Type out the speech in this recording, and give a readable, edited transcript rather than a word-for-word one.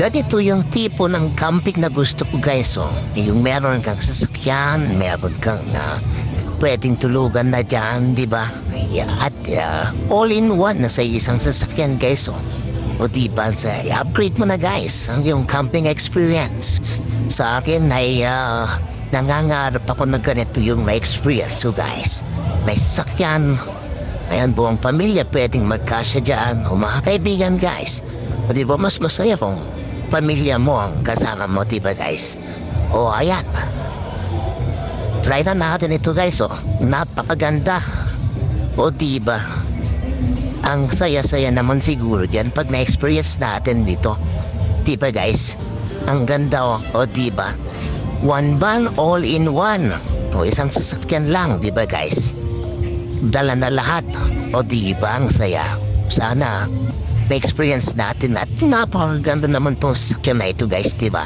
Ganito yung tipo ng camping na gusto ko guys, oh. Yung meron kang sasakyan, meron kang pwedeng tulugan na dyan, di ba? At all in one na sa isang sasakyan guys, oh. O diba, i-upgrade mo na guys ang yung camping experience. Sa akin ay nangangarap ako na ganito yung na-experience ko guys. May sasakyan, ayan, buong pamilya pwedeng magkasya dyan, o mga kaibigan guys. O diba, mas masaya kung pamilya mo ang kasama mo, diba guys? O ayan, try na natin ito guys, oh. Napakaganda. O diba, ang saya-saya naman siguro dyan pag na-experience natin dito. Diba guys? Ang ganda, oh. O diba? One van, all in one. O isang sasakyan lang, diba guys? Dala na lahat. O diba, ang saya. Sana ma-experience natin at napakaganda naman pong sasakyan na ito guys, diba?